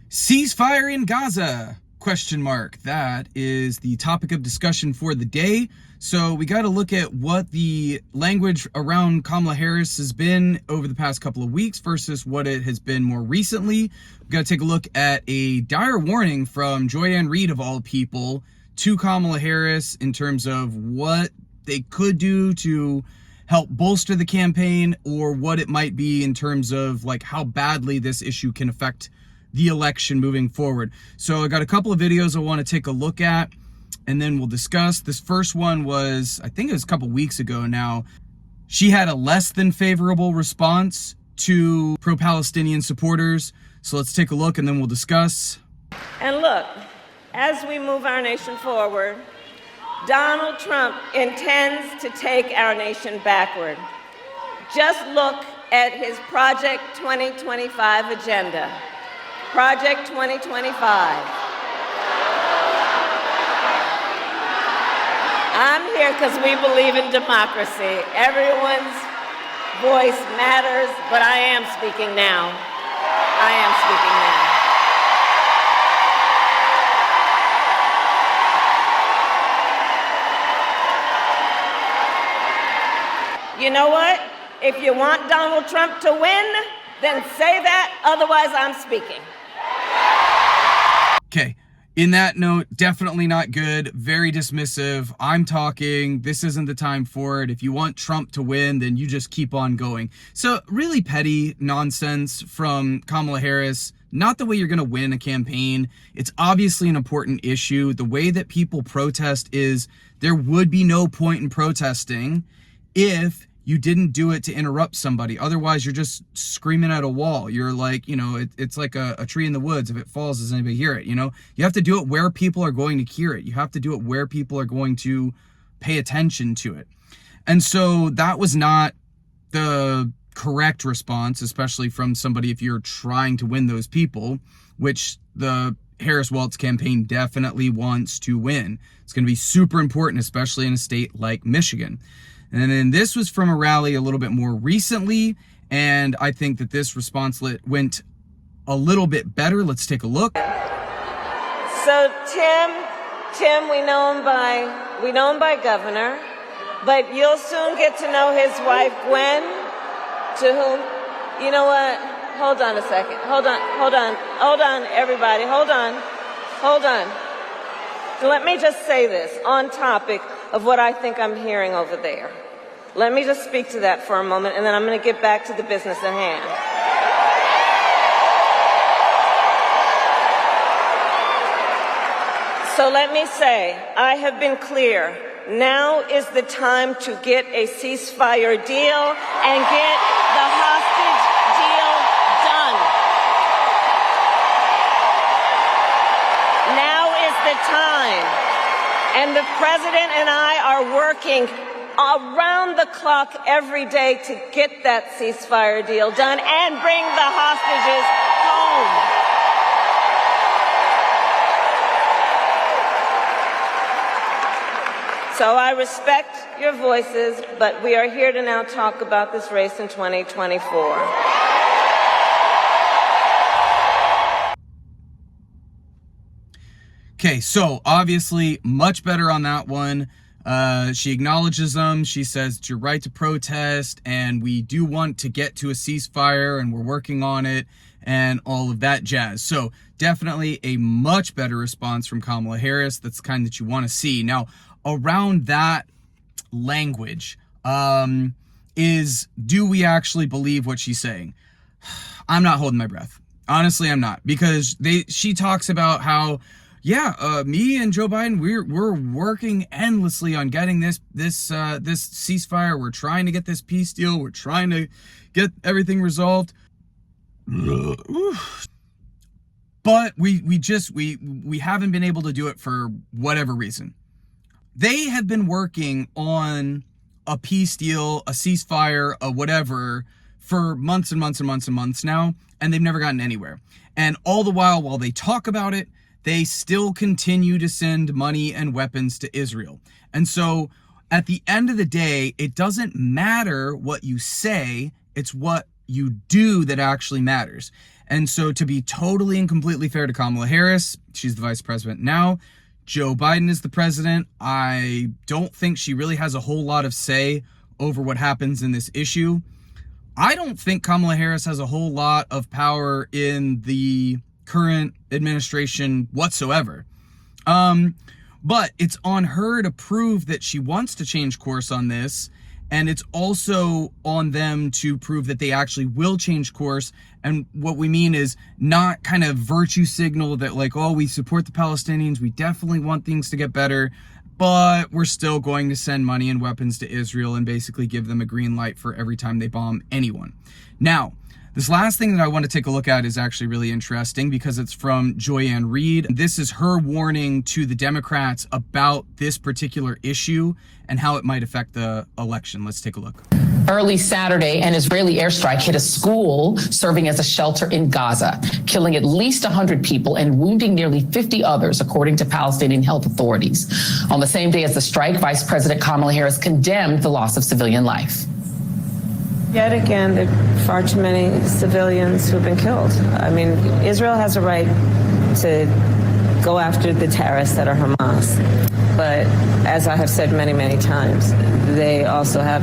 Ceasefire in Gaza? Question mark. That is the topic of discussion for the day. So we got to look at what the language around Kamala Harris has been over the past couple of weeks versus what it has been more recently. We got to take a look at a dire warning from Joy-Ann Reid, of all people, to Kamala Harris in terms of what they could do to help bolster the campaign, or what it might be in terms of like how badly this issue can affect the election moving forward. So I got a couple of videos I want to take a look at, and then we'll discuss. This first one was, I think it was a couple weeks ago now. She had a less than favorable response to pro-Palestinian supporters. So let's take a look and then we'll discuss. And look, as we move our nation forward, Donald Trump intends to take our nation backward. Just look at his Project 2025 agenda. Project 2025. I'm here because we believe in democracy. Everyone's voice matters, but I am speaking now. I am speaking now. You know what? If you want Donald Trump to win, then say that, otherwise I'm speaking. Okay, in that note, definitely not good, very dismissive. I'm talking, this isn't the time for it. If you want Trump to win, then you just keep on going. So really petty nonsense from Kamala Harris. Not the way you're going to win a campaign. It's obviously an important issue. The way that people protest is there would be no point in protesting if you didn't do it to interrupt somebody. Otherwise, you're just screaming at a wall. You're like, it's like a tree in the woods. If it falls, does anybody hear it? You have to do it where people are going to hear it. You have to do it where people are going to pay attention to it. And so that was not the correct response, especially from somebody if you're trying to win those people, which the Harris-Walz campaign definitely wants to win. It's going to be super important, especially in a state like Michigan. And then this was from a rally a little bit more recently, and I think that this response went a little bit better. Let's take a look. So Tim, we know him by governor, but you'll soon get to know his wife Gwen, to whom, you know what? Hold on a second. Hold on, everybody. Hold on. Let me just say this on topic of what I think I'm hearing over there. Let me just speak to that for a moment, and then I'm going to get back to the business at hand. So let me say, I have been clear. Now is the time to get a ceasefire deal and get the hostage deal done. Now is the time. And the president and I are working around the clock every day to get that ceasefire deal done and bring the hostages home. So I respect your voices, but we are here to now talk about this race in 2024. Okay, so obviously much better on that one. She acknowledges them. She says it's your right to protest, and we do want to get to a ceasefire, and we're working on it, and all of that jazz. So definitely a much better response from Kamala Harris. That's the kind that you want to see. Now, around that language, is do we actually believe what she's saying? I'm not holding my breath. Honestly, I'm not, because she talks about how, me and Joe Biden, we're working endlessly on getting this ceasefire. We're trying to get this peace deal. We're trying to get everything resolved. But we haven't been able to do it for whatever reason. They have been working on a peace deal, a ceasefire, a whatever, for months and months and months and months now, and they've never gotten anywhere. And all the while they talk about it, they still continue to send money and weapons to Israel. And so at the end of the day, it doesn't matter what you say, it's what you do that actually matters. And so to be totally and completely fair to Kamala Harris, she's the vice president now. Joe Biden is the president. I don't think she really has a whole lot of say over what happens in this issue. I don't think Kamala Harris has a whole lot of power in the current administration whatsoever. But it's on her to prove that she wants to change course on this. And it's also on them to prove that they actually will change course. And what we mean is not kind of virtue signal that like, oh, we support the Palestinians. We definitely want things to get better, but we're still going to send money and weapons to Israel and basically give them a green light for every time they bomb anyone. Now, this last thing that I want to take a look at is actually really interesting because it's from Joy-Ann Reid. This is her warning to the Democrats about this particular issue and how it might affect the election. Let's take a look. Early Saturday, an Israeli airstrike hit a school serving as a shelter in Gaza, killing at least 100 people and wounding nearly 50 others, according to Palestinian health authorities. On the same day as the strike, Vice President Kamala Harris condemned the loss of civilian life. Yet again, there are far too many civilians who've been killed. I mean, Israel has a right to go after the terrorists that are Hamas. But as I have said many, many times, they also have,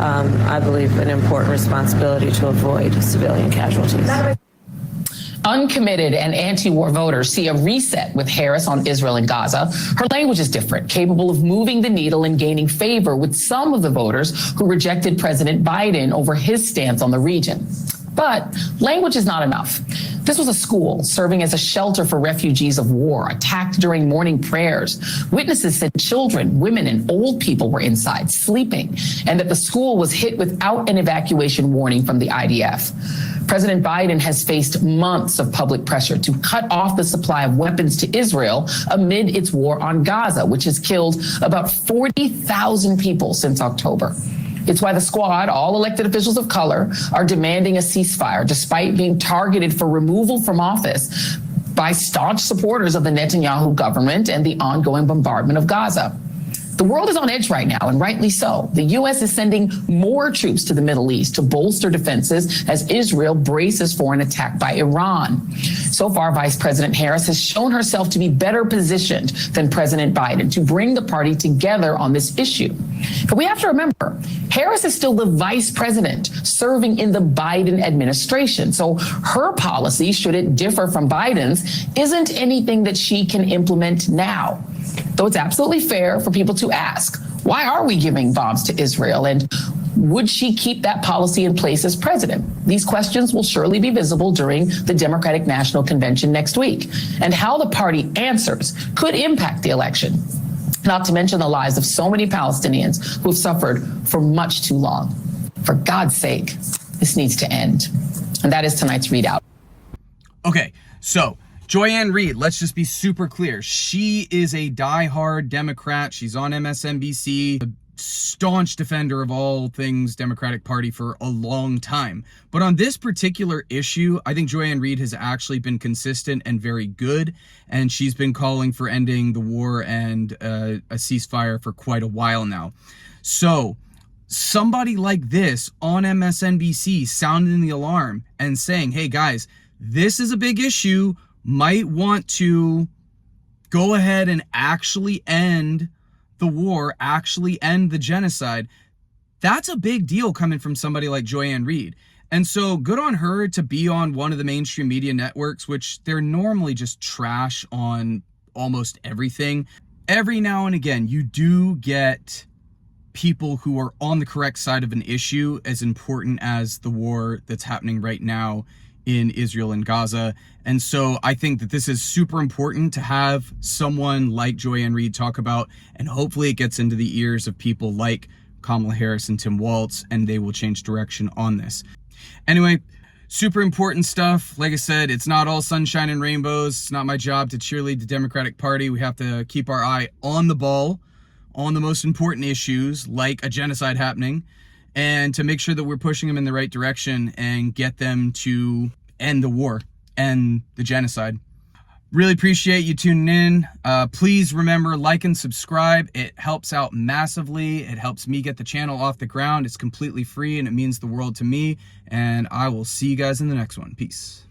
I believe, an important responsibility to avoid civilian casualties. Uncommitted and anti-war voters see a reset with Harris on Israel and Gaza. Her language is different, capable of moving the needle and gaining favor with some of the voters who rejected President Biden over his stance on the region. But language is not enough. This was a school serving as a shelter for refugees of war, attacked during morning prayers. Witnesses said children, women, and old people were inside sleeping, and that the school was hit without an evacuation warning from the IDF. President Biden has faced months of public pressure to cut off the supply of weapons to Israel amid its war on Gaza, which has killed about 40,000 people since October. It's why the squad, all elected officials of color, are demanding a ceasefire, despite being targeted for removal from office by staunch supporters of the Netanyahu government and the ongoing bombardment of Gaza. The world is on edge right now, and rightly so. The U.S. is sending more troops to the Middle East to bolster defenses as Israel braces for an attack by Iran. So far, Vice President Harris has shown herself to be better positioned than President Biden to bring the party together on this issue. But we have to remember, Harris is still the vice president serving in the Biden administration. So her policy, should it differ from Biden's, isn't anything that she can implement now. Though it's absolutely fair for people to ask, why are we giving bombs to Israel? And would she keep that policy in place as president? These questions will surely be visible during the Democratic National Convention next week. And how the party answers could impact the election, not to mention the lives of so many Palestinians who have suffered for much too long. For God's sake, this needs to end. And that is tonight's readout. Okay, so Joy-Ann Reid, let's just be super clear. She is a diehard Democrat. She's on MSNBC, a staunch defender of all things Democratic Party for a long time. But on this particular issue, I think Joy-Ann Reid has actually been consistent and very good. And she's been calling for ending the war and a ceasefire for quite a while now. So somebody like this on MSNBC sounding the alarm and saying, hey guys, this is a big issue, might want to go ahead and actually end the war, actually end the genocide. That's a big deal coming from somebody like Joy-Ann Reid. And so good on her to be on one of the mainstream media networks, which they're normally just trash on almost everything. Every now and again, you do get people who are on the correct side of an issue, as important as the war that's happening right now in Israel and Gaza. And so I think that this is super important to have someone like Joy-Ann Reid talk about, and hopefully it gets into the ears of people like Kamala Harris and Tim Walz, and they will change direction on this. Anyway, super important stuff. Like I said, it's not all sunshine and rainbows. It's not my job to cheerlead the Democratic Party. We have to keep our eye on the ball, on the most important issues, like a genocide happening, and to make sure that we're pushing them in the right direction and get them to end the war, end the genocide. Really appreciate you tuning in. Please remember, like and subscribe. It helps out massively. It helps me get the channel off the ground. It's completely free and it means the world to me. And I will see you guys in the next one. Peace.